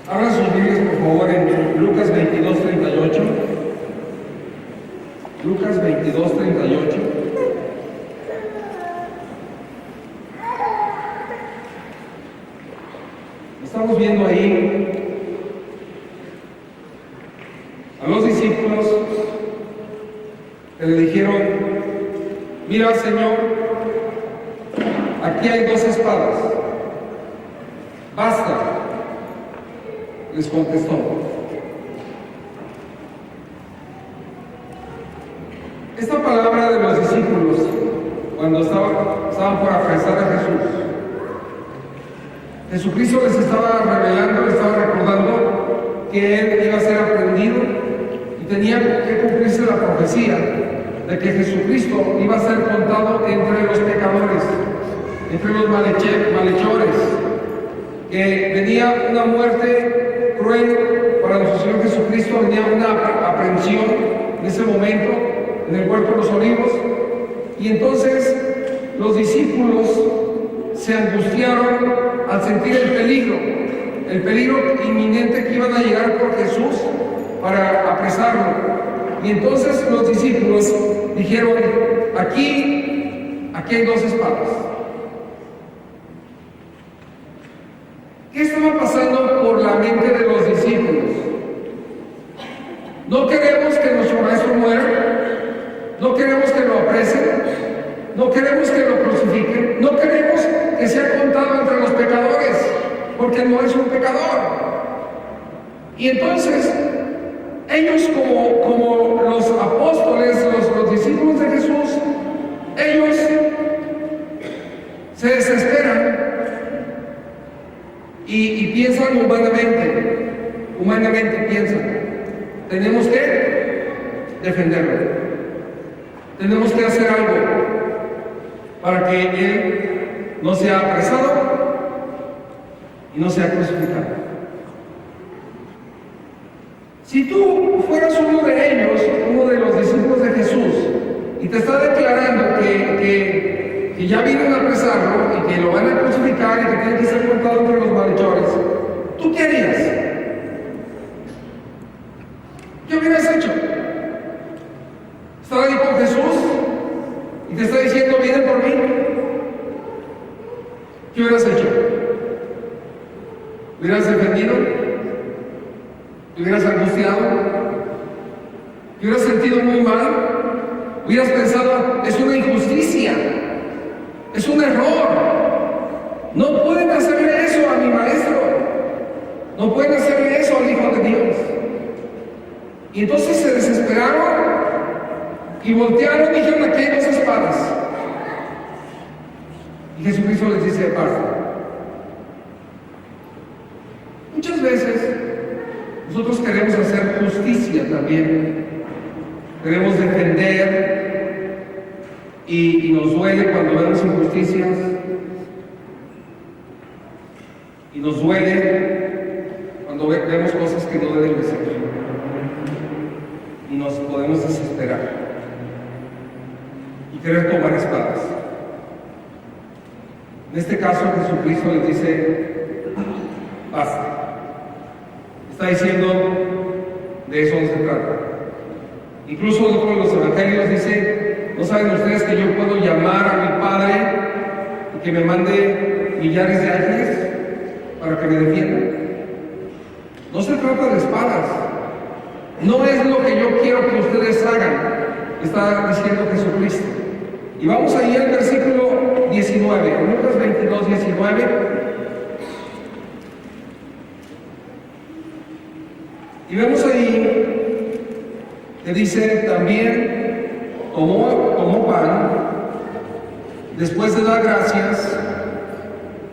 Abran sus Biblias, por favor, en Lucas 22:38. Lucas 22:38. Estamos viendo ahí a los discípulos que le dijeron: mira, Señor, aquí hay 2 espadas, basta. Les contestó. Esta palabra de los discípulos, cuando estaban por apresar a Jesús, Jesucristo les estaba revelando, les estaba recordando que Él iba a ser aprendido y tenía que cumplirse la profecía de que Jesucristo iba a ser contado entre los pecadores, entre los malhechores, que venía una muerte cruel para nuestro Señor Jesucristo, venía una aprehensión en ese momento en el huerto de los olivos, y entonces los discípulos se angustiaron al sentir el peligro inminente que iban a llegar por Jesús para apresarlo. Y entonces los discípulos dijeron: aquí hay 2 espadas. ¿Qué estaba pasando por la mente de los discípulos? No queremos que nuestro maestro muera, no queremos que lo apresen, no queremos que lo crucifiquen, no queremos que sea contado entre los pecadores, porque no es un pecador. Y entonces ellos, como los apóstoles, los discípulos de Jesús, ellos se desesperan y piensan humanamente piensan: tenemos que defenderlo, tenemos que hacer algo para que Él no sea apresado y no sea crucificado. Si tú fueras uno de ellos, uno de los discípulos de Jesús, y te está declarando que ya vienen a apresarlo y que lo van a crucificar y que tiene que ser contado entre los malhechores, ¿tú qué harías? ¿Qué hubieras hecho? Estar ahí con Jesús y te está diciendo: vienen por mí. ¿Qué hubieras hecho? ¿Hubieras defendido? ¿Te hubieras angustiado? ¿Te hubieras sentido muy mal? ¿Hubieras pensado: es una injusticia, es un error, no pueden hacerle eso a mi maestro, no pueden hacerle eso al Hijo de Dios? Y entonces se desesperaron y voltearon y dijeron: aquí hay 2 espadas. Y Jesucristo les dice: basta. Muchas veces nosotros queremos hacer justicia también, queremos defender, y nos duele cuando vemos injusticias, y nos duele cuando vemos cosas que no deben de ser, y nos podemos desesperar y querer tomar espadas. En este caso, Jesucristo les dice: basta. Está diciendo: de eso no se trata. Incluso otro de los evangelios dice: ¿no saben ustedes que yo puedo llamar a mi Padre y que me mande millares de ángeles para que me defiendan? No se trata de espadas, no es lo que yo quiero que ustedes hagan, está diciendo Jesucristo. Y vamos ahí al versículo 19, Lucas 22:19. Y vemos ahí que dice: también tomó pan, después de dar gracias,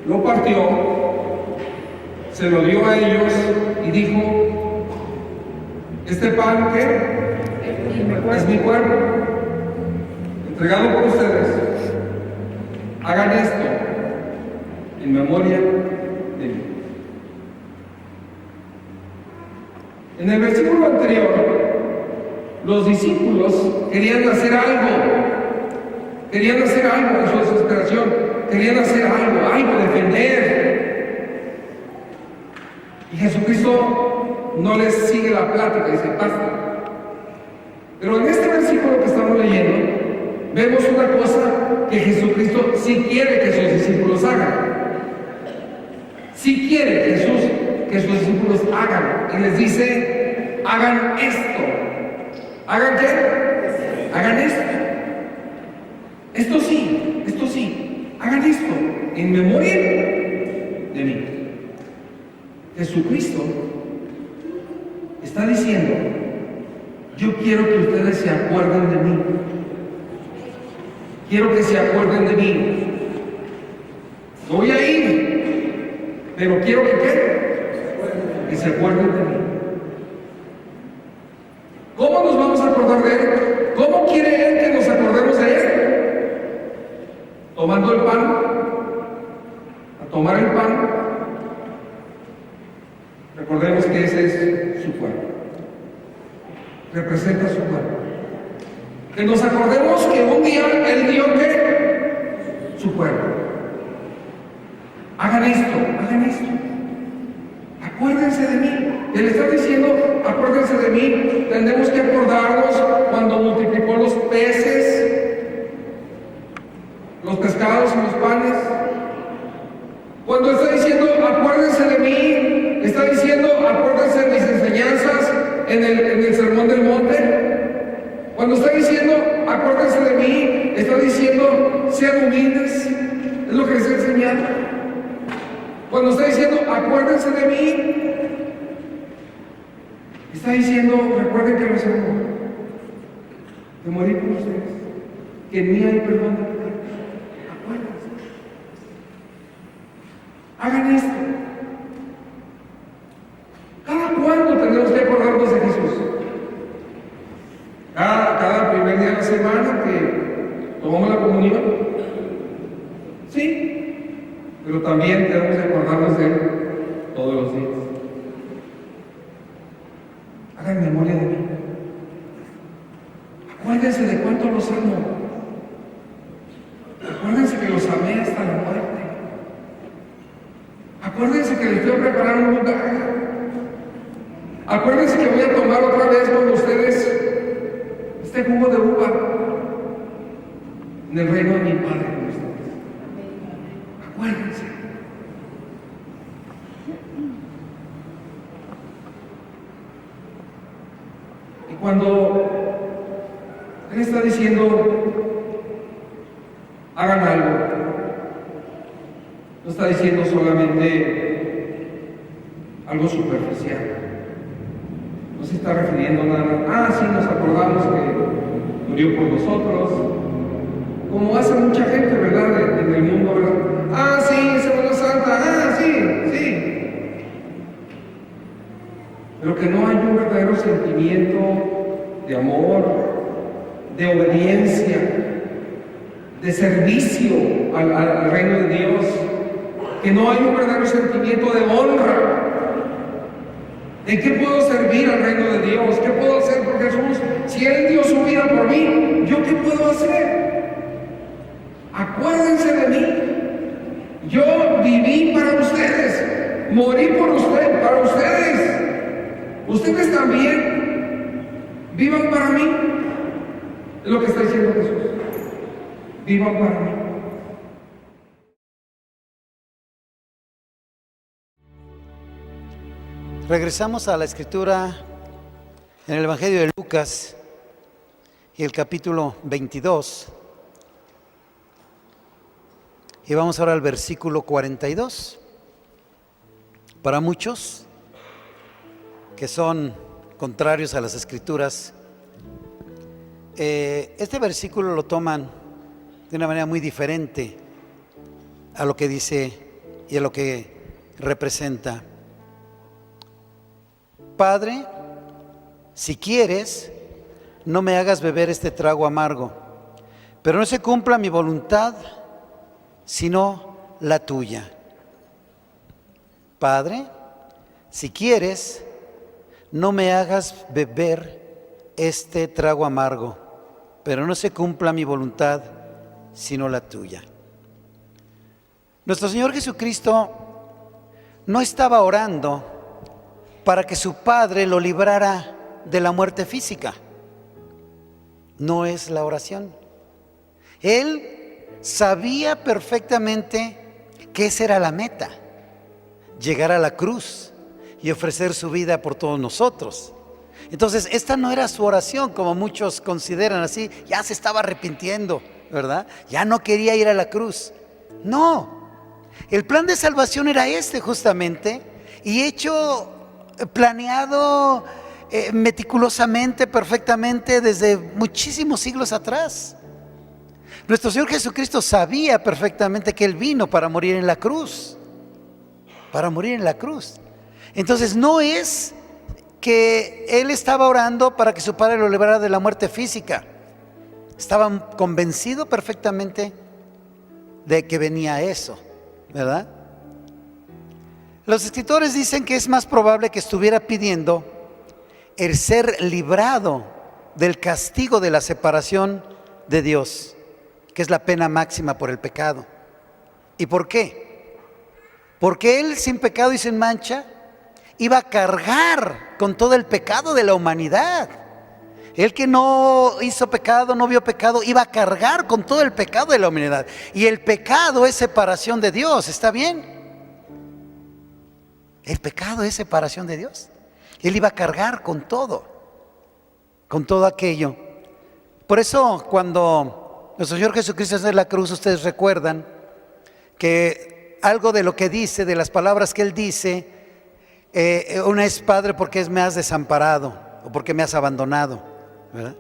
lo partió, se lo dio a ellos y dijo: este pan, ¿qué? Es mi cuerpo, entregado por ustedes. Hagan esto en memoria de mí. En el versículo anterior, los discípulos querían hacer algo en su desesperación, querían hacer algo, defender. Y Jesucristo no les sigue la plática, dice, basta. Pero en este versículo que estamos leyendo, vemos una cosa que Jesucristo sí quiere que sus discípulos hagan. Sí quiere Jesús que sus discípulos hagan. Y les dice, hagan esto. ¿Hagan qué? Hagan esto. Esto sí. Hagan esto en memoria de mí. Jesucristo está diciendo, yo quiero que ustedes se acuerden de mí. Quiero que se acuerden de mí. No voy a ir, pero quiero que se acuerden de mí. ¿Cómo nos vamos a acordar de Él? ¿Cómo quiere Él que nos acordemos de Él? Tomando el pan, a tomar el pan. Recordemos que ese es su cuerpo. Representa su cuerpo. Que nos acordemos que un día Él dio ¿qué? Su cuerpo. Hagan esto. Acuérdense de mí. Él está diciendo, acuérdense de mí. Tenemos que acordarnos cuando multiplicó los peces, los pescados y los panes. Cuando está diciendo, acuérdense de mí, está diciendo, acuérdense de mis enseñanzas en el Sermón del Monte. Cuando está diciendo, acuérdense de mí, está diciendo, sean humildes. Es lo que les he enseñado. Cuando está diciendo, acuérdense de mí, está diciendo, recuerden que los amo, que morí por ustedes, que en mí hay perdón de pecados. Acuérdense. Hagan esto. ¿Cada cuándo tenemos que acordarnos de Jesús? Cada primer día de la semana que tomamos la comunión. Sí. Pero también tenemos que acordarnos de Él todos los días. Hagan memoria de mí. Acuérdense de cuánto los amo. Acuérdense que los amé hasta la muerte. Acuérdense que les quiero preparar un lugar. Acuérdense que voy a tomar otra vez con ustedes este jugo de uva en el reino de mi Padre con ustedes. Acuérdense. Y cuando Él está diciendo, hagan algo, no está diciendo solamente algo superficial. No se está refiriendo nada. Sí, nos acordamos que murió por nosotros, como hace mucha gente, ¿verdad? En el mundo, ¿verdad? Sí, Semana Santa, sí. Pero que no hay un verdadero sentimiento de amor, de obediencia, de servicio al reino de Dios, que no hay un verdadero sentimiento de honra. ¿En qué puedo servir al reino de Dios? ¿Qué puedo hacer por Jesús? Si Él dio su vida por mí, ¿yo qué puedo hacer? Acuérdense de mí. Yo viví para ustedes, morí por ustedes, para ustedes. Ustedes también vivan para mí. Es lo que está diciendo Jesús. Vivan para mí. Regresamos a la escritura en el Evangelio de Lucas y el capítulo 22. Y vamos ahora al versículo 42. Para muchos que son contrarios a las escrituras, este versículo lo toman de una manera muy diferente a lo que dice y a lo que representa. Padre, si quieres, no me hagas beber este trago amargo, pero no se cumpla mi voluntad, sino la tuya. Padre, si quieres, no me hagas beber este trago amargo, pero no se cumpla mi voluntad, sino la tuya. Nuestro Señor Jesucristo no estaba orando para que su Padre lo librara de la muerte física. No es la oración. Él sabía perfectamente que esa era la meta, llegar a la cruz y ofrecer su vida por todos nosotros. Entonces, esta no era su oración, como muchos consideran así, ya se estaba arrepintiendo, ¿verdad? Ya no quería ir a la cruz. No, el plan de salvación era este justamente, y hecho, planeado meticulosamente, perfectamente, desde muchísimos siglos atrás. Nuestro Señor Jesucristo sabía perfectamente que Él vino para morir en la cruz, para morir en la cruz. Entonces no es que Él estaba orando para que su Padre lo librara de la muerte física. Estaba convencido perfectamente de que venía eso, ¿verdad? Los escritores dicen que es más probable que estuviera pidiendo el ser librado del castigo de la separación de Dios, que es la pena máxima por el pecado. ¿Y por qué? Porque Él, sin pecado y sin mancha, iba a cargar con todo el pecado de la humanidad. Él que no hizo pecado, no vio pecado, iba a cargar con todo el pecado de la humanidad. Y el pecado es separación de Dios, ¿está bien? El pecado es separación de Dios. Él iba a cargar con todo aquello. Por eso cuando nuestro Señor Jesucristo está en la cruz, ustedes recuerdan que algo de lo que dice, de las palabras que Él dice, una es: Padre, ¿por qué me has desamparado? ¿O por qué me has abandonado? ¿Verdad?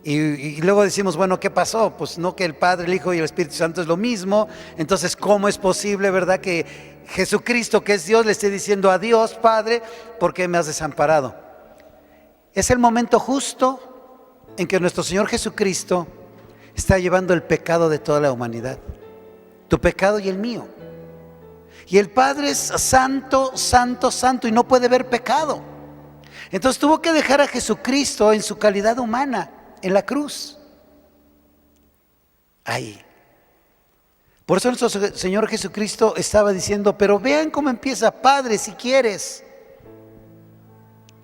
Y luego decimos, bueno, ¿qué pasó? Pues no, que el Padre, el Hijo y el Espíritu Santo es lo mismo. Entonces, ¿cómo es posible, verdad, que Jesucristo, que es Dios, le esté diciendo a Dios: Padre, ¿por qué me has desamparado? Es el momento justo en que nuestro Señor Jesucristo está llevando el pecado de toda la humanidad, tu pecado y el mío. Y el Padre es santo, santo, santo, y no puede ver pecado. Entonces tuvo que dejar a Jesucristo en su calidad humana en la cruz. Ahí. Por eso nuestro Señor Jesucristo estaba diciendo, pero vean cómo empieza: Padre, si quieres.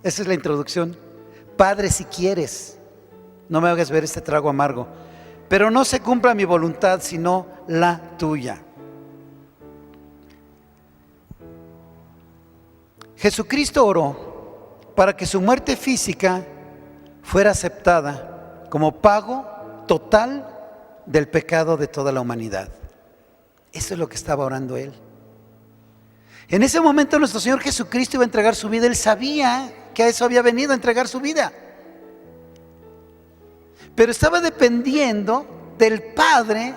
Esa es la introducción. Padre, si quieres, no me hagas ver este trago amargo, pero no se cumpla mi voluntad, sino la tuya. Jesucristo oró para que su muerte física fuera aceptada como pago total del pecado de toda la humanidad. Eso es lo que estaba orando Él. En ese momento nuestro Señor Jesucristo iba a entregar su vida. Él sabía que a eso había venido, a entregar su vida. Pero estaba dependiendo del Padre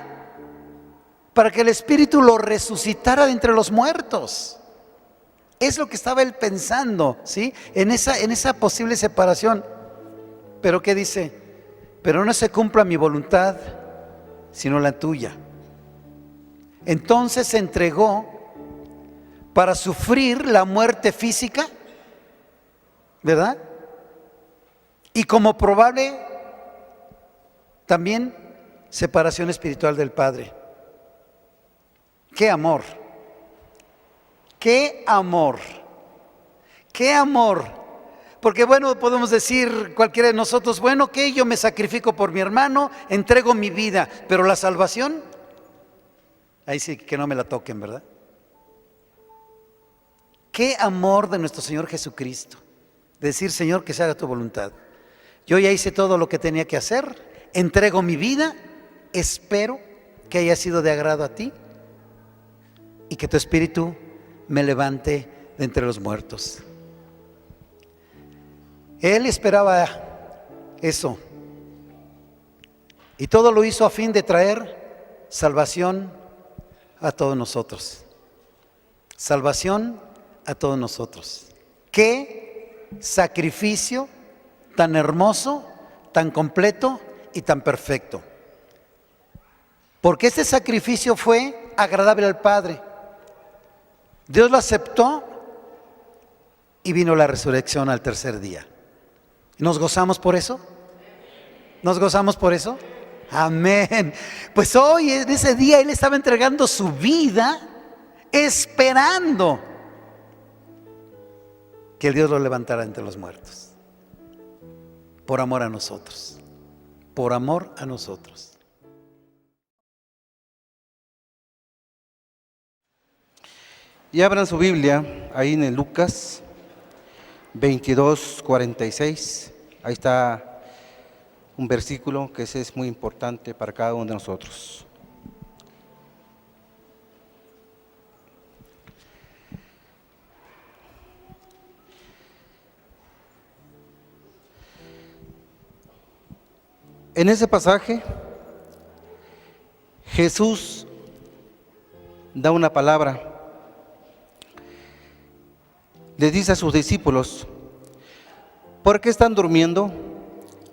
para que el Espíritu lo resucitara de entre los muertos. Es lo que estaba Él pensando, ¿sí? En esa posible separación. Pero ¿qué dice? Pero no se cumpla mi voluntad, sino la tuya. Entonces se entregó para sufrir la muerte física, ¿verdad? Y como probable también separación espiritual del Padre. ¡Qué amor! ¡Qué amor! ¡Qué amor! Porque bueno, podemos decir cualquiera de nosotros, bueno, que yo me sacrifico por mi hermano, entrego mi vida, pero la salvación, ahí sí que no me la toquen, ¿verdad? ¡Qué amor de nuestro Señor Jesucristo! Decir, Señor, que se haga tu voluntad. Yo ya hice todo lo que tenía que hacer, entrego mi vida, espero que haya sido de agrado a ti y que tu Espíritu me levante de entre los muertos. Él esperaba eso, y todo lo hizo a fin de traer salvación a todos nosotros. Salvación a todos nosotros. Qué sacrificio tan hermoso, tan completo y tan perfecto. Porque este sacrificio fue agradable al Padre. Dios lo aceptó y vino la resurrección al tercer día. ¿Nos gozamos por eso? ¿Nos gozamos por eso? Amén. Pues hoy, en ese día, Él estaba entregando su vida, esperando que Dios lo levantara entre los muertos. Por amor a nosotros. Por amor a nosotros. Y abran su Biblia ahí en el Lucas 22:46. Ahí está un versículo que ese es muy importante para cada uno de nosotros. En ese pasaje, Jesús da una palabra. Le dice a sus discípulos: ¿por qué están durmiendo?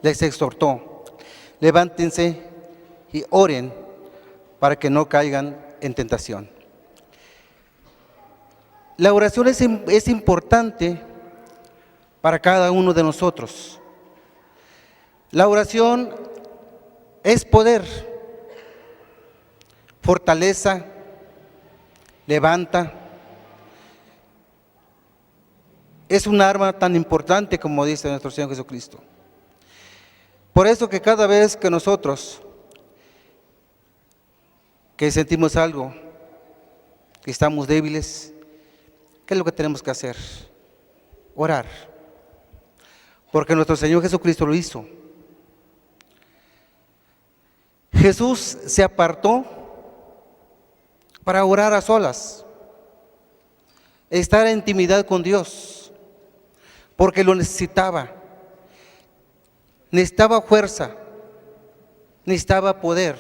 Les exhortó: levántense y oren para que no caigan en tentación. La oración es importante para cada uno de nosotros. La oración es poder, fortaleza, levanta. Es un arma tan importante como dice nuestro Señor Jesucristo. Por eso que cada vez que nosotros que sentimos algo, que estamos débiles, ¿qué es lo que tenemos que hacer? Orar. Porque nuestro Señor Jesucristo lo hizo. Jesús se apartó para orar a solas, estar en intimidad con Dios, porque lo necesitaba. Necesitaba fuerza, necesitaba poder,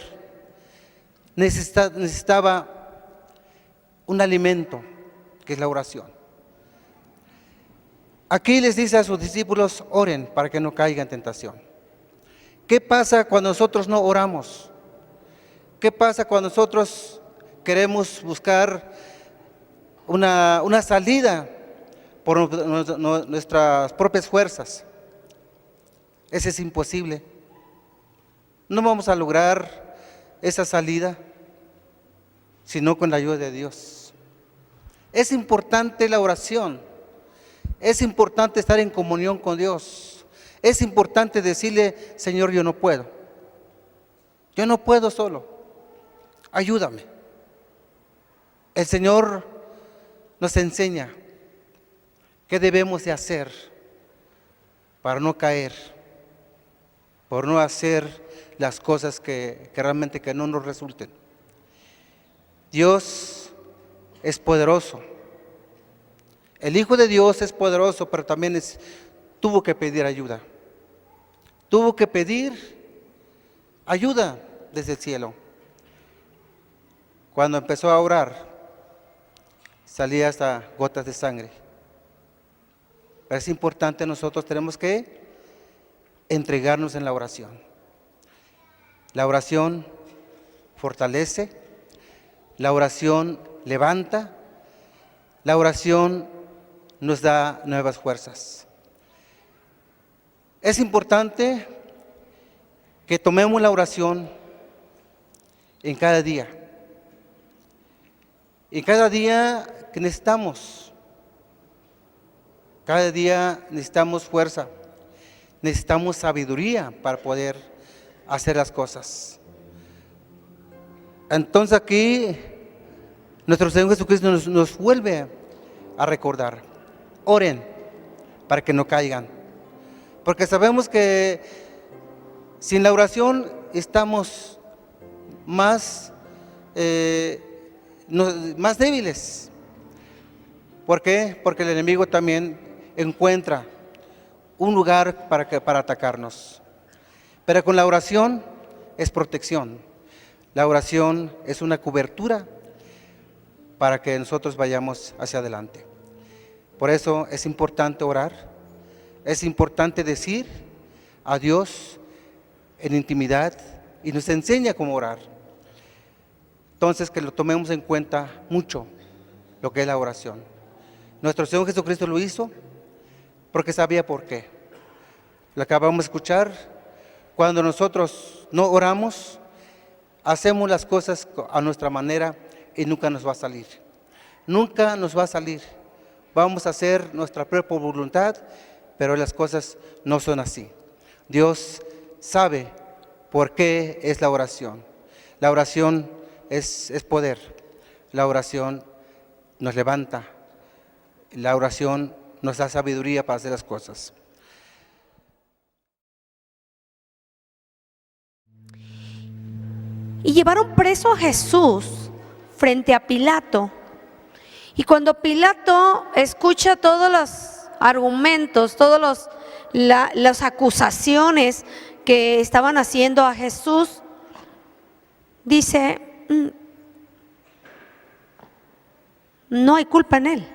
necesitaba un alimento, que es la oración. Aquí les dice a sus discípulos: oren para que no caigan en tentación. ¿Qué pasa cuando nosotros no oramos? ¿Qué pasa cuando nosotros queremos buscar una salida por nuestras propias fuerzas? Ese es imposible. No vamos a lograr esa salida sino con la ayuda de Dios. Es importante la oración. Es importante estar en comunión con Dios. Es importante decirle: Señor, yo no puedo. Yo no puedo solo. Ayúdame. El Señor nos enseña qué debemos de hacer para no caer, por no hacer las cosas que realmente que no nos resulten. Dios es poderoso. El Hijo de Dios es poderoso, pero también tuvo que pedir ayuda. Tuvo que pedir ayuda desde el cielo. Cuando empezó a orar, salía hasta gotas de sangre. Pero es importante, nosotros tenemos que entregarnos en la oración. La oración fortalece, la oración levanta, la oración nos da nuevas fuerzas. Es importante que tomemos la oración en cada día. En cada día que necesitamos. Cada día necesitamos fuerza. Necesitamos sabiduría para poder hacer las cosas. Entonces aquí nuestro Señor Jesucristo nos vuelve a recordar: oren para que no caigan. Porque sabemos que sin la oración estamos más débiles. ¿Por qué? Porque el enemigo también encuentra un lugar para atacarnos. Pero con la oración es protección. La oración es una cobertura para que nosotros vayamos hacia adelante. Por eso es importante orar. Es importante decir a Dios en intimidad, y nos enseña cómo orar. Entonces, que lo tomemos en cuenta mucho lo que es la oración. Nuestro Señor Jesucristo lo hizo porque sabía por qué. Lo acabamos de escuchar. Cuando nosotros no oramos, hacemos las cosas a nuestra manera y nunca nos va a salir. Nunca nos va a salir, vamos a hacer nuestra propia voluntad, pero las cosas no son así. Dios sabe por qué es la oración. La oración es poder. La oración nos levanta. La oración nos da sabiduría para hacer las cosas. Y llevaron preso a Jesús frente a Pilato. Y cuando Pilato escucha todos los argumentos, todas las acusaciones que estaban haciendo a Jesús, dice, no hay culpa en él.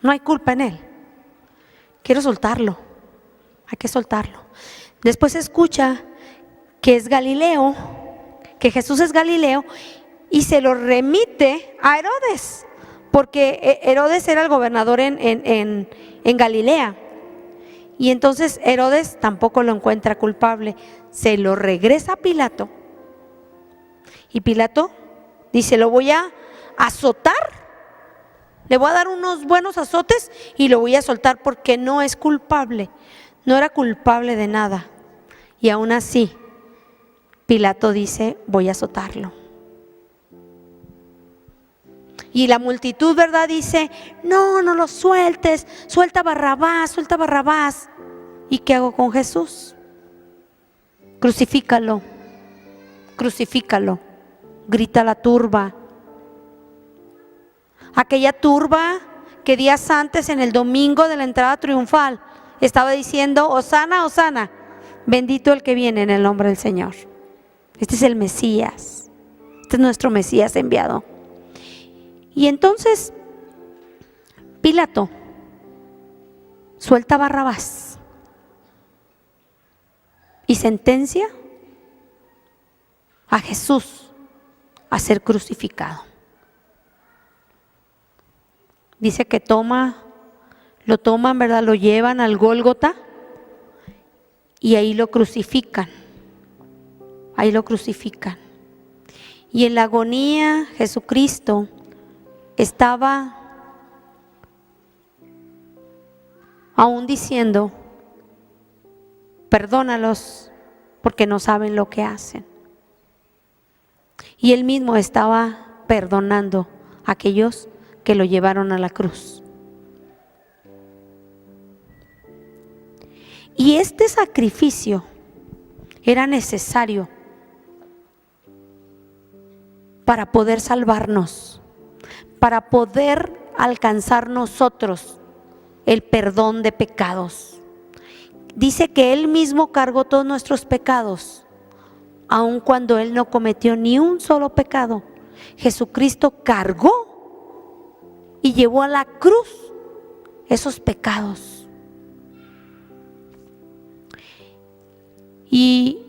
No hay culpa en él. Quiero soltarlo. Hay que soltarlo. Después escucha que es Galileo, que Jesús es Galileo, y se lo remite a Herodes, porque Herodes era el gobernador en Galilea. Y entonces Herodes tampoco lo encuentra culpable. Se lo regresa a Pilato. Y Pilato dice, lo voy a azotar, le voy a dar unos buenos azotes y lo voy a soltar porque no es culpable. No era culpable de nada. Y aún así, Pilato dice, voy a azotarlo. Y la multitud, ¿verdad? Dice, no lo sueltes, suelta a Barrabás, suelta a Barrabás. ¿Y qué hago con Jesús? Crucifícalo, crucifícalo, grita la turba. Aquella turba que días antes, en el domingo de la entrada triunfal, estaba diciendo, Hosana, Hosana, bendito el que viene en el nombre del Señor. Este es el Mesías, este es nuestro Mesías enviado. Y entonces Pilato suelta a Barrabás y sentencia a Jesús a ser crucificado. Dice que lo toman, ¿verdad? Lo llevan al Gólgota y ahí lo crucifican. Ahí lo crucifican. Y en la agonía Jesucristo estaba aún diciendo, perdónalos porque no saben lo que hacen. Y él mismo estaba perdonando a aquellos que lo llevaron a la cruz. Y este sacrificio era necesario para poder salvarnos, para poder alcanzar nosotros el perdón de pecados. Dice que Él mismo cargó todos nuestros pecados, aun cuando Él no cometió ni un solo pecado. Jesucristo cargó y llevó a la cruz esos pecados. Y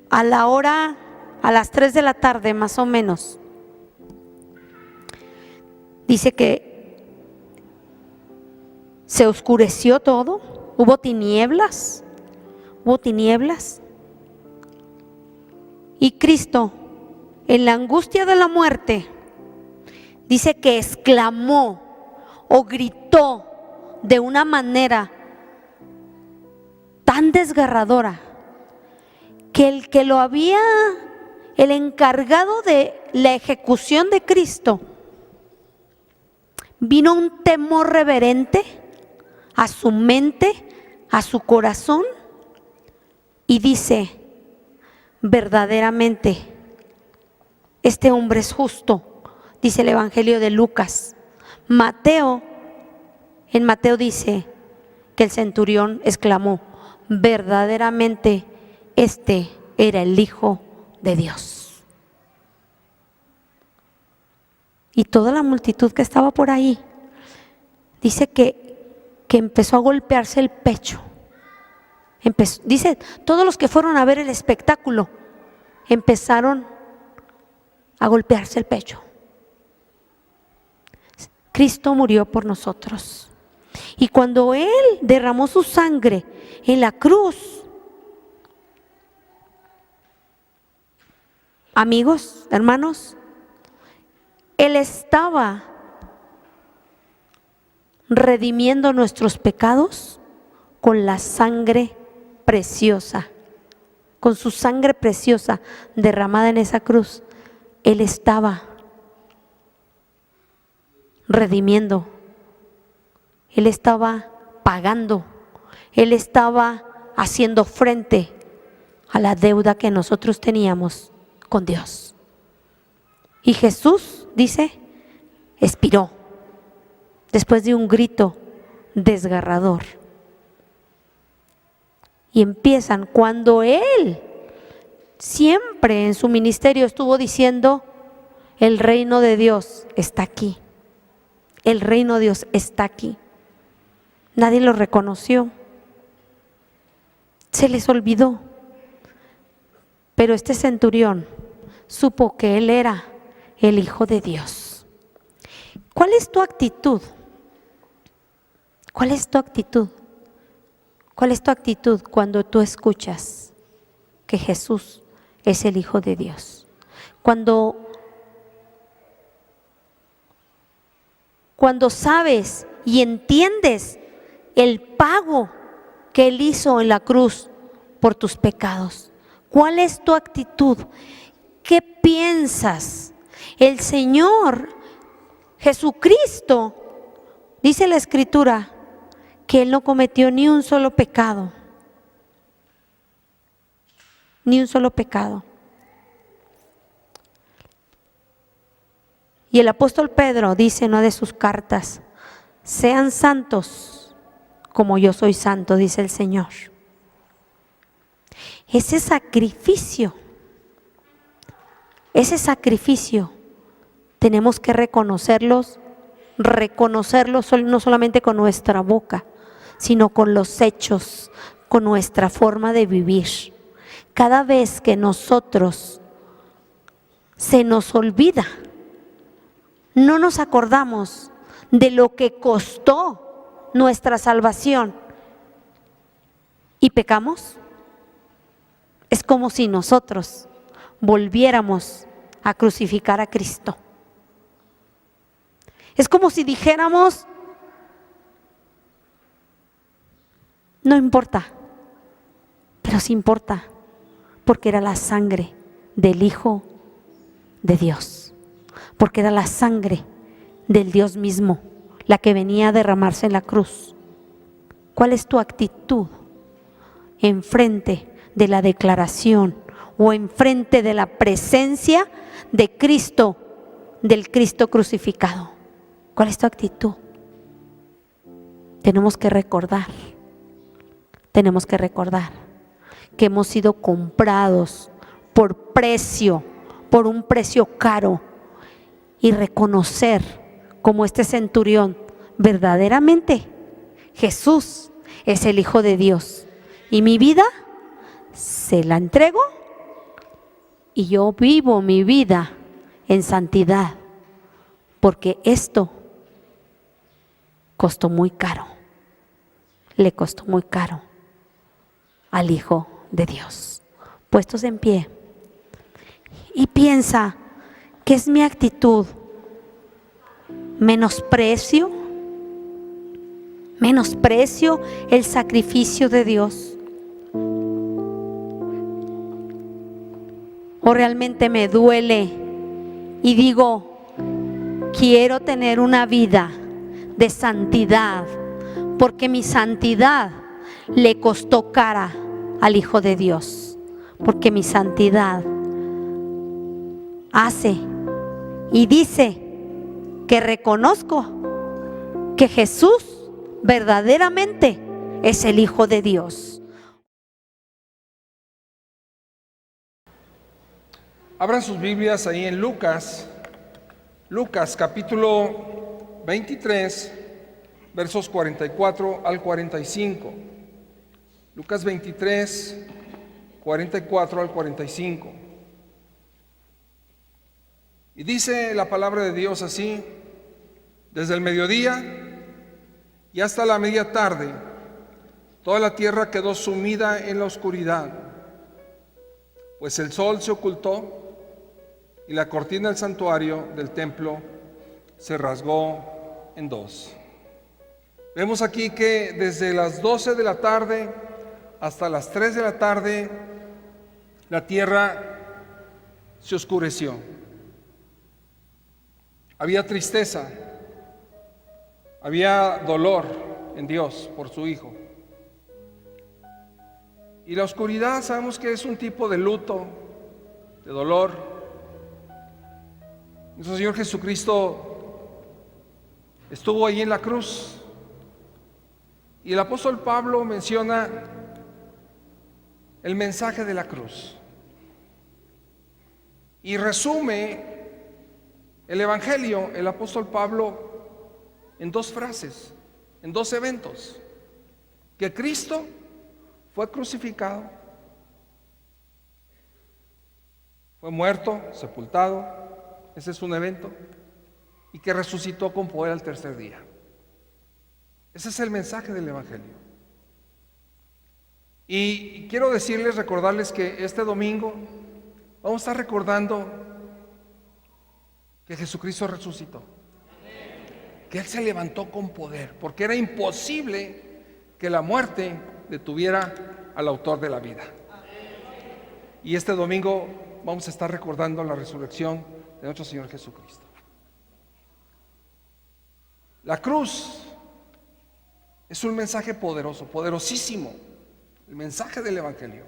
a las 3 de la tarde más o menos, dice que se oscureció todo, hubo tinieblas, y Cristo, en la angustia de la muerte, dice que exclamó o gritó de una manera tan desgarradora que el encargado de la ejecución de Cristo, vino un temor reverente a su mente, a su corazón, y dice, verdaderamente, este hombre es justo, dice el Evangelio de Lucas. En Mateo dice que el centurión exclamó, verdaderamente este era el Hijo de Dios. Y toda la multitud que estaba por ahí, dice que empezó a golpearse el pecho. Dice, todos los que fueron a ver el espectáculo empezaron a golpearse el pecho. Cristo murió por nosotros. Y cuando Él derramó su sangre en la cruz, amigos, hermanos, Él estaba redimiendo nuestros pecados con la sangre preciosa. Con su sangre preciosa derramada en esa cruz, Él estaba redimiendo, Él estaba pagando, Él estaba haciendo frente a la deuda que nosotros teníamos con Dios. Y Jesús, dice, expiró después de un grito desgarrador. Y empiezan cuando Él siempre en su ministerio estuvo diciendo: el reino de Dios está aquí. El reino de Dios está aquí. Nadie lo reconoció. Se les olvidó. Pero este centurión supo que Él era el Hijo de Dios. ¿Cuál es tu actitud? ¿Cuál es tu actitud? ¿Cuál es tu actitud cuando tú escuchas que Jesús es el Hijo de Dios? Cuando sabes y entiendes el pago que Él hizo en la cruz por tus pecados. ¿Cuál es tu actitud? ¿Qué piensas? El Señor Jesucristo, dice la Escritura, que Él no cometió ni un solo pecado. Ni un solo pecado. Y el apóstol Pedro dice en una de sus cartas: sean santos como yo soy santo, dice el Señor. Ese sacrificio tenemos que reconocerlo no solamente con nuestra boca, sino con los hechos, con nuestra forma de vivir. Cada vez que nosotros se nos olvida, no nos acordamos de lo que costó nuestra salvación y pecamos, es como si nosotros volviéramos a crucificar a Cristo. Es como si dijéramos: no importa, pero sí importa, porque era la sangre del Hijo de Dios, porque era la sangre del Dios mismo la que venía a derramarse en la cruz. ¿Cuál es tu actitud enfrente de la declaración o enfrente de la presencia de Cristo, del Cristo crucificado? ¿Cuál es tu actitud? Tenemos que recordar que hemos sido comprados por precio, por un precio caro, y reconocer como este centurión, verdaderamente Jesús es el Hijo de Dios y mi vida se la entrego y yo vivo mi vida en santidad, porque esto costó muy caro, le costó muy caro al Hijo de Dios. Puestos en pie y piensa: ¿qué es mi actitud? ¿Menosprecio el sacrificio de Dios? ¿O realmente me duele y digo: quiero tener una vida de santidad, porque mi santidad le costó cara al Hijo de Dios, porque mi santidad hace y dice que reconozco que Jesús verdaderamente es el Hijo de Dios? Abran sus Biblias ahí en Lucas capítulo 23, versos 44 al 45. Lucas 23, 44 al 45. Y dice la palabra de Dios así: desde el mediodía y hasta la media tarde, toda la tierra quedó sumida en la oscuridad, pues el sol se ocultó y la cortina del santuario del templo se rasgó en dos. Vemos aquí que desde las 12 de la tarde hasta las 3 de la tarde la tierra se oscureció. Había tristeza, había dolor en Dios por su Hijo. Y la oscuridad sabemos que es un tipo de luto, de dolor. Nuestro Señor Jesucristo estuvo ahí en la cruz. Y el apóstol Pablo menciona el mensaje de la cruz. Y resume el Evangelio, el apóstol Pablo, en dos frases, en dos eventos. Que Cristo fue crucificado, fue muerto, sepultado, ese es un evento, y que resucitó con poder al tercer día. Ese es el mensaje del Evangelio. Y quiero decirles, recordarles que este domingo vamos a estar recordando que Jesucristo resucitó, que Él se levantó con poder, porque era imposible que la muerte detuviera al autor de la vida. Y este domingo vamos a estar recordando la resurrección de nuestro Señor Jesucristo. La cruz es un mensaje poderoso, poderosísimo, el mensaje del Evangelio,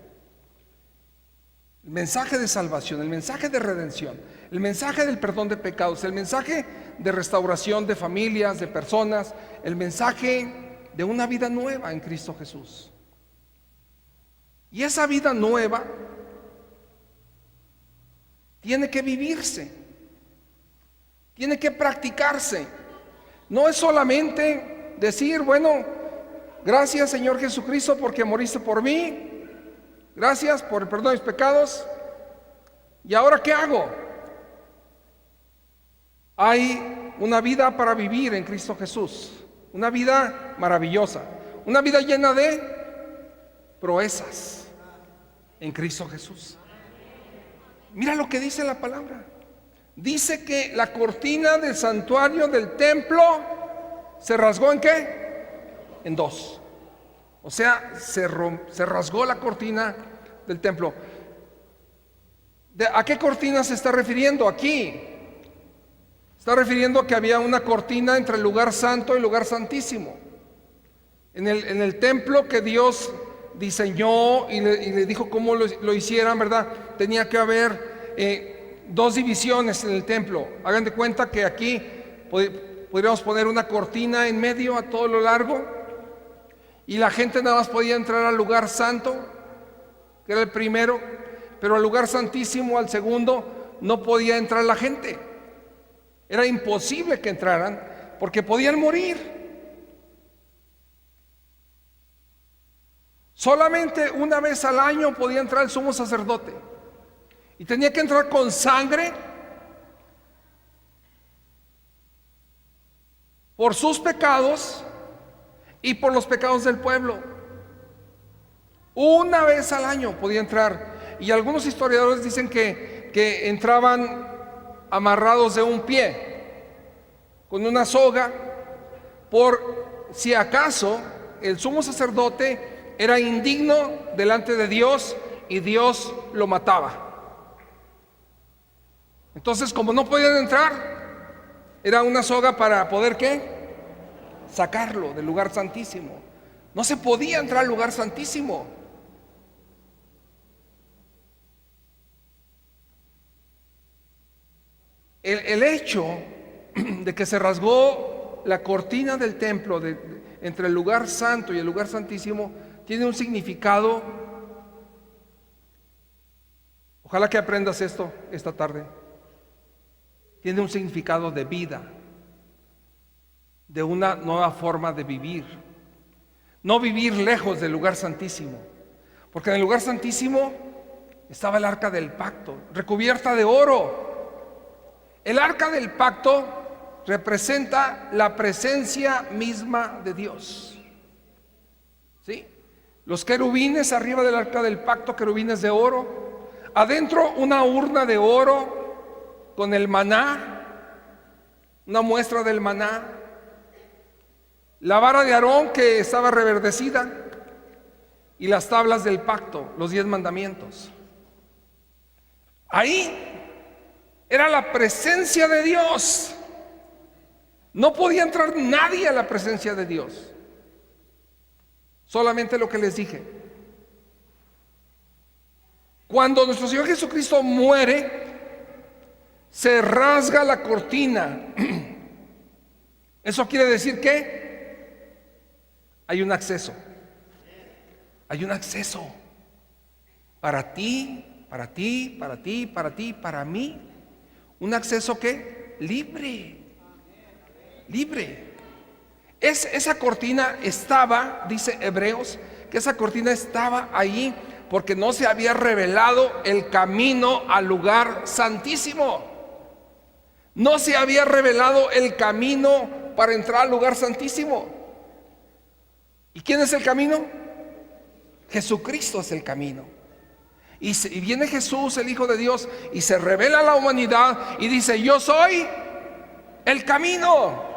el mensaje de salvación, el mensaje de redención, el mensaje del perdón de pecados, el mensaje de restauración de familias, de personas, el mensaje de una vida nueva en Cristo Jesús. Y esa vida nueva tiene que vivirse, tiene que practicarse. No es solamente decir, bueno, gracias Señor Jesucristo porque moriste por mí, gracias por el perdón de mis pecados, ¿y ahora qué hago? Hay una vida para vivir en Cristo Jesús, una vida maravillosa, una vida llena de proezas en Cristo Jesús. Mira lo que dice la palabra. Dice que la cortina del santuario del templo se rasgó ¿en qué? En dos. O sea, se rasgó la cortina del templo. ¿A qué cortina se está refiriendo aquí? Está refiriendo a que había una cortina entre el lugar santo y el lugar santísimo. En el templo que Dios diseñó y le dijo cómo lo hicieran, ¿verdad? Tenía que haber dos divisiones en el templo. Hagan de cuenta que aquí podríamos poner una cortina en medio a todo lo largo y la gente nada más podía entrar al lugar santo, que era el primero, pero al lugar santísimo, al segundo, no podía entrar la gente. Era imposible que entraran porque podían morir. Solamente una vez al año podía entrar el sumo sacerdote y tenía que entrar con sangre por sus pecados y por los pecados del pueblo. Una vez al año podía entrar, y algunos historiadores dicen que entraban amarrados de un pie con una soga, por si acaso el sumo sacerdote era indigno delante de Dios y Dios lo mataba. Entonces, como no podían entrar, era una soga para poder ¿qué? Sacarlo del lugar santísimo. No se podía entrar al lugar santísimo. El hecho de que se rasgó la cortina del templo entre el lugar santo y el lugar santísimo tiene un significado. Ojalá que aprendas esto esta tarde. Tiene un significado de vida, de una nueva forma de vivir. No vivir lejos del lugar santísimo, porque en el lugar santísimo estaba el arca del pacto, recubierta de oro. El arca del pacto representa la presencia misma de Dios. ¿Sí? Los querubines arriba del arca del pacto, querubines de oro. Adentro una urna de oro con el maná, una muestra del maná. la vara de Aarón que estaba reverdecida y las tablas del pacto, los 10 mandamientos. Ahí era la presencia de Dios. No podía entrar nadie a la presencia de Dios. Solamente lo que les dije. Cuando nuestro Señor Jesucristo muere, se rasga la cortina. Eso quiere decir que hay un acceso. Hay un acceso para ti, para ti, para ti, para ti, para mí. Un acceso que libre. Libre. Esa cortina estaba, dice Hebreos, que esa cortina estaba ahí porque no se había revelado el camino al lugar santísimo. No se había revelado el camino para entrar al lugar santísimo. ¿Y quién es el camino? Jesucristo es el camino. Y viene Jesús, el Hijo de Dios, y se revela a la humanidad y dice: yo soy el camino.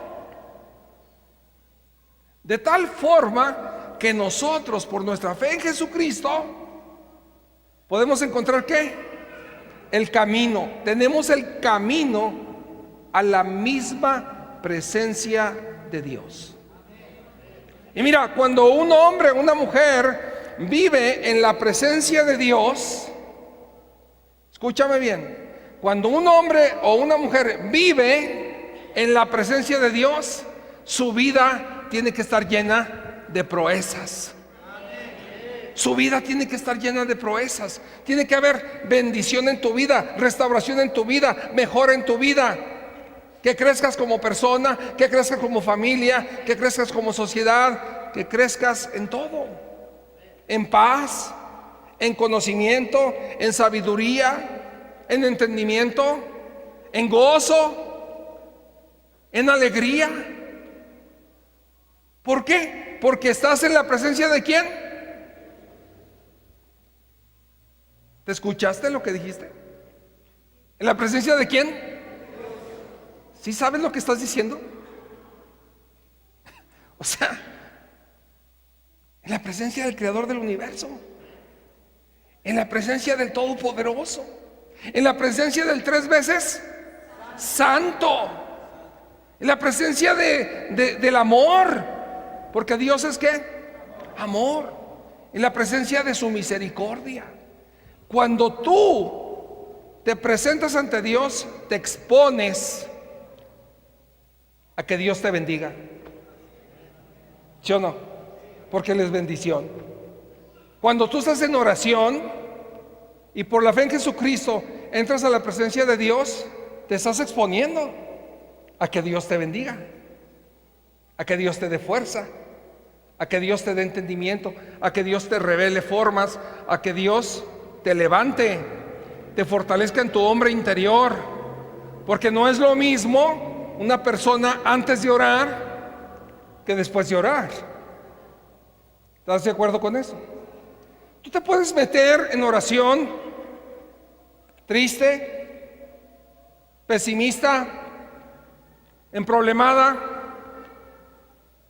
De tal forma que nosotros, por nuestra fe en Jesucristo, podemos encontrar ¿qué? El camino. Tenemos el camino a la misma presencia de Dios. Y mira, cuando un hombre o una mujer vive en la presencia de Dios, escúchame bien, cuando un hombre o una mujer vive en la presencia de Dios, su vida tiene que estar llena de proezas. Su vida tiene que estar llena de proezas. Tiene que haber bendición en tu vida, restauración en tu vida, mejora en tu vida. Que crezcas como persona, que crezcas como familia, que crezcas como sociedad, que crezcas en todo. En paz, en conocimiento, en sabiduría, en entendimiento, en gozo, en alegría. ¿Por qué? Porque estás en la presencia de ¿quién? ¿Te escuchaste lo que dijiste? ¿En la presencia de quién? ¿Sí sabes lo que estás diciendo? O sea, en la presencia del Creador del universo, en la presencia del Todopoderoso, en la presencia del 3 veces Santo, en la presencia del amor. Porque Dios es ¿qué? Amor. En la presencia de su misericordia. Cuando tú te presentas ante Dios, te expones a que Dios te bendiga. ¿Sí o no? Porque Él es bendición. Cuando tú estás en oración y por la fe en Jesucristo entras a la presencia de Dios, te estás exponiendo a que Dios te bendiga, a que Dios te dé fuerza, a que Dios te dé entendimiento, a que Dios te revele formas, a que Dios te levante, te fortalezca en tu hombre interior. Porque no es lo mismo una persona antes de orar que después de orar. ¿Estás de acuerdo con eso? Tú te puedes meter en oración triste, pesimista, emproblemada,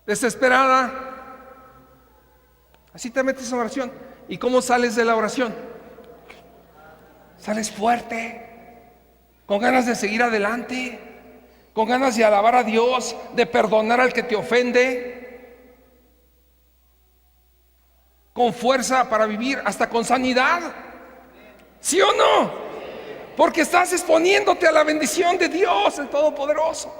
desesperada. Así te metes en oración. ¿Y cómo sales de la oración? Sales fuerte, con ganas de seguir adelante, con ganas de alabar a Dios, de perdonar al que te ofende, con fuerza para vivir, hasta con sanidad. ¿Sí o no? Porque estás exponiéndote a la bendición de Dios, el Todopoderoso.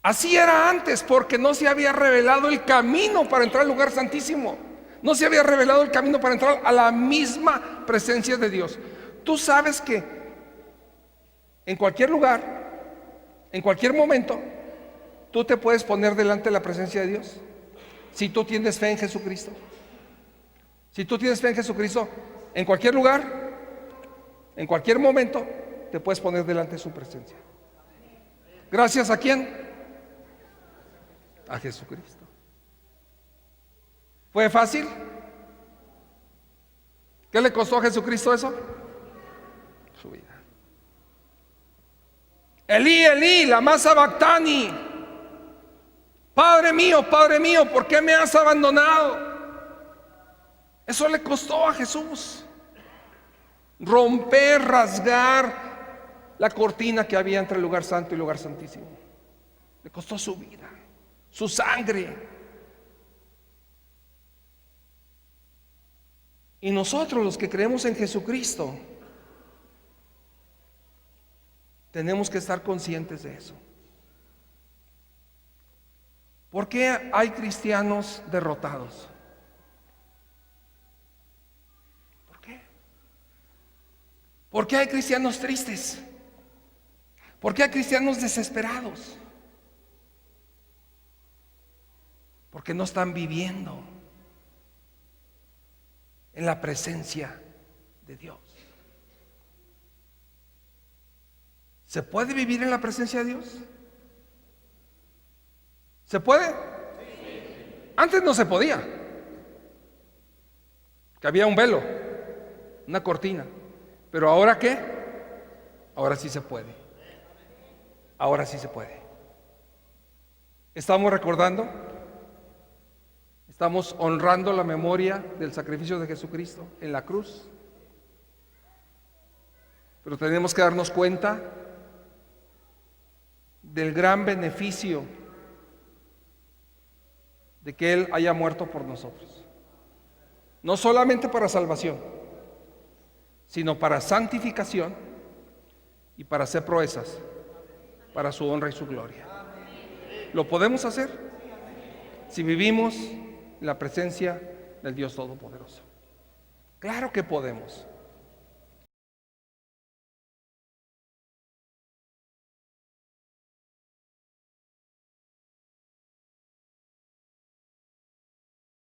Así era antes, porque no se había revelado el camino para entrar al lugar santísimo. No se había revelado el camino para entrar a la misma presencia de Dios. Tú sabes que en cualquier lugar, en cualquier momento, tú te puedes poner delante de la presencia de Dios. Si tú tienes fe en Jesucristo. Si tú tienes fe en Jesucristo, en cualquier lugar, en cualquier momento, te puedes poner delante de su presencia. ¿Gracias a quién? A Jesucristo. ¿Fue fácil? ¿Qué le costó a Jesucristo eso? Su vida. Elí, Elí, lama sabactani. Padre mío, ¿por qué me has abandonado? Eso le costó a Jesús. Romper, rasgar la cortina que había entre el lugar santo y el lugar santísimo. Le costó su vida, su sangre. Y nosotros, los que creemos en Jesucristo, tenemos que estar conscientes de eso. ¿Por qué hay cristianos derrotados? ¿Por qué? ¿Por qué hay cristianos tristes? ¿Por qué hay cristianos desesperados? Porque no están viviendo en la presencia de Dios. ¿Se puede vivir en la presencia de Dios? ¿Se puede? Antes no se podía. Que había un velo, una cortina. Pero ahora ¿qué? Ahora sí se puede. Ahora sí se puede. Estamos recordando, estamos honrando la memoria del sacrificio de Jesucristo en la cruz. Pero tenemos que darnos cuenta del gran beneficio de que Él haya muerto por nosotros. No solamente para salvación, sino para santificación y para hacer proezas para su honra y su gloria. ¿Lo podemos hacer? Si vivimos en la presencia del Dios Todopoderoso. Claro que podemos.